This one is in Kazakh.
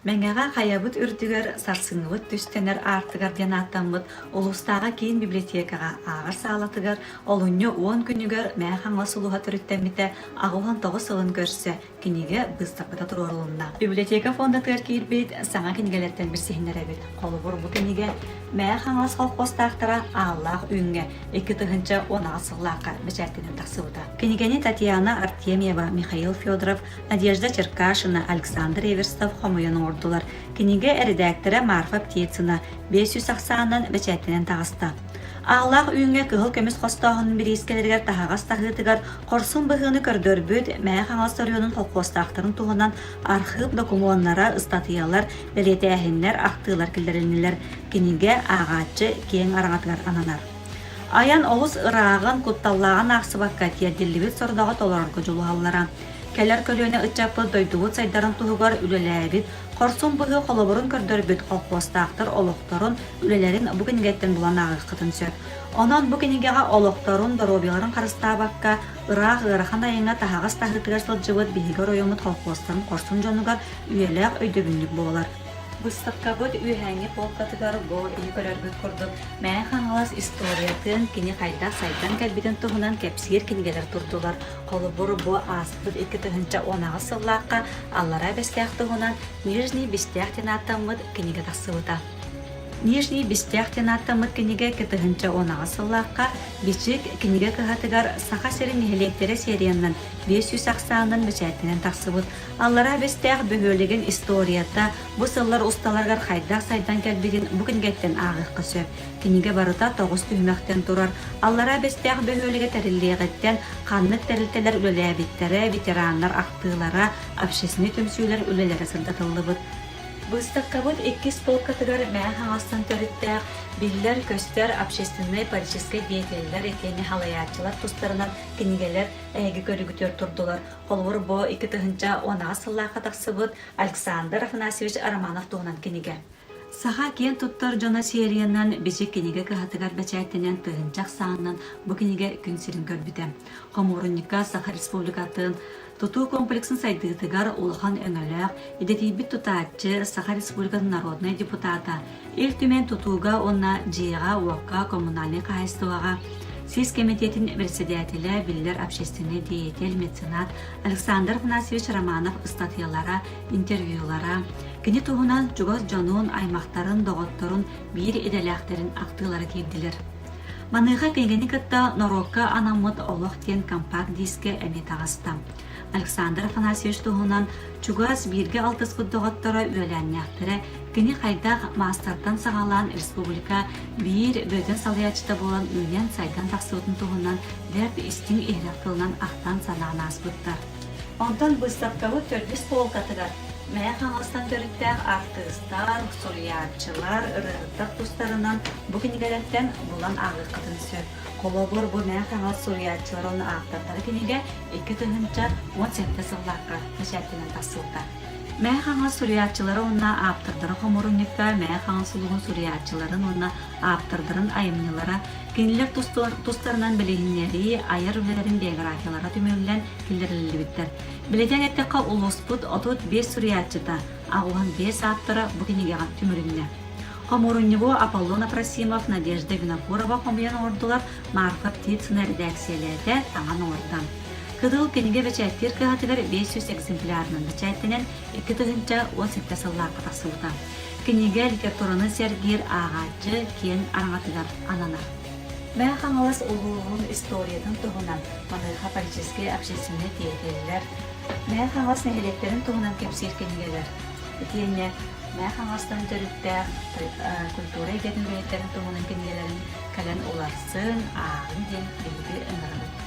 Мәңәға қаябыт үрдігер сарсыңыбыт түстенер артыгар денаттамыт олустаға кейін библиотекаға ағыр сағалатыгар олуньо 10 күнігер мәң хаңла сулуға түріттәміті ағуған 9 сылын көрсе кенеге бұстапыда тұрорылында. Библиотека фонда тығыр кейірбейт саңа кенегелерден бір сехінер әбет. Қолы бұр бұ кенеге мәң хаңла қолқостақтыра ағылақ үйінге 2 тұғынша 10 сыллаққа бәчәртенін тақсыбыда. Кенегені Татьяна Артемьева, Михаил Федоров, Надежда Черкашина, Александр Эверстов хомуян ордулар. Кенеге редакторы Марфа Птицына 500 сақсағынан бәчәртенін тағысты. Ағылақ үйінге кығыл көміс қостағының бір ескелергер тағағас тағытығар қорсын бұғыны көрдөр бүд мәйі қаңастарионың қолқостақтарын туғынан архив документара ыстатыялар, бәлеті әхінлер, ақтығылар келдерінілер. Кенеге ағатчы кең араңатығар ананар. Аян олыс ырағын құтталлаған ақсыбаққа тиядделібет сордағы толарғы жолу халлара. Кәлер көлөне ұтчапы дойдуғыт сайдарын туғығар үлеләбет, қорсын бұғы қолыбырын көрдөр бүт қолқостақтыр олықтарын үлелерін бүгінгеттен бұлан ағы қытын сөр. Онан бүгінігеға олықтарын дұробияларын қарыстабаққа ұрақ ұрақан айыңа тағағас тағытығар сылжыбыт бейгер ойымыт қолқостарын қорсын жонығар үйеләқ өйдөбінлік болар. Бұстыққа бұд үйәңе полқатығар бұл үйкөлербіт құрдық. Мәң қаңылас историятын кені қайда сайдан кәлбетін тұғынан кәпсігер кенегелер тұрдылар. Қолы бұры бұл асылыр 2 тұғынша 10 сыллаққа аллара бәстәқ тұғынан Нижний Бестяқтен аттамыд кенеге тақсыбыта. Нижний Бестяқтен аттамыд кенеге 2 тұғынша 10 сыллаққа бечік кенеге кығатығар сақа серін ехелектері серияннан 500 сақсағынан бәчәттенен тақсыбыт. Аллара бәстәқ бөхөлеген историята бұ сыллар ұсталарғар қайдақ сайдан кәлбетін бүгінгеттен ағық қысөп. Кенеге барыта 9 түймәқтен тұрар. Аллара бәстәқ бөхөлеге тәріллеғеттен қанлық тәрілтелер үлеләбеттері, ветеранлар ақтығылара, общесіне төмсүйлер үлелері сылдатылды бұд. Бұстыққа бұд 2 полкатығар мәң хаңастан төріттәқ, биллер, көстер, общественный, политический деятелер екені халаятчылар тұстарынан кенегелер әйгі көрігітер тұрдылар. Қолғыр бұ 2 тұғынша 10 сыллаққа тақсы бұд Александр Афанасьевич Араманов туғынан кенеге. Саха кен туттар жона сериянан бежек кенеге кахатыгар бәчәйтенен тыгынчак саңынан бұ кенеге күн сирин көрбіді. Қомурынника Саха Республикатын туту комплексін сайдығытыгар улахан өңілік, едетейбіт тутатчы Саха Республикатын народный депутата, ел түмен тутуға онна жиға уаққа коммунальный қайыстуаға, Сис комитетин председателя Биллер общественный деятель меценат Александр Афанасьевич Романов статьялара, интервьюлара, кені туғынан жүгіз жонуын аймақтарын доғытторын бір еделяқтерін ақтылары кейділер. Маныға кенгені кітті Норокка анамыд олық тен компакт диске әмет ағыста. Александр Афанасьевич туғынан жүгіз бірге алтыс құддоғыттары өленяқтыры кені қайдақ мастартан сағалан республика бір бөден салаячыда болан үйен сайдан тақсуытын туғынан дәрд істің ehraktылынан ақтан санағын асбыттар. Онтан бұстапқауы 4 полкатығар. Мәң қаңыстан төріттәқ артығыстар, сурьятчылар, ұрығыттақ тұстарынан бұкенегелерден бұлан ағы қытын сөп. Қолы бұр бұл мәң қаңыз сурьятчылар оны ақтаттары кенеге 2 тұғынша 18 сыллаққа мәшәттенен тасылды. Мәң қаңыз сурьятчылары оны аптырдыры қомырынникта, мәң қаңыз сұлығын сурьятчыларын оны аптырдырын айымнылары, кенелер тұстарынан білігінері, айыр үлерін биографиялары түмелілен келдірілі біттір. Біледен әттіққа ұлыспұд 35 сурьятчыда, ағуған 5 аптыры бұкенегеған түмірінне. Қомырыннего Аполлон Афросимов, Надежда Винокурова қомиян ордылар Марфа Птицына редакциялерді таңан ордан. Кыдыл кенеге бәчәттер кығатығыр 500 экземплярының бәчәттенен 2 тұғынша 18 сыллаққа тасылды. Кенеге литератураны сәргер ағатчы кен араңатығар ананар. Мәң қаңылас ұлығын историятын тұғынан, маныға политический общественный деятелер, мәң қаңылас нәхелектерін тұғынан кепсер кенегелер. Етене мәң қаңыластан төріттәр культура едетін бәйеттерін тұғынан кенегелерін кәлін оларсын ағын ден білгі ұнырын.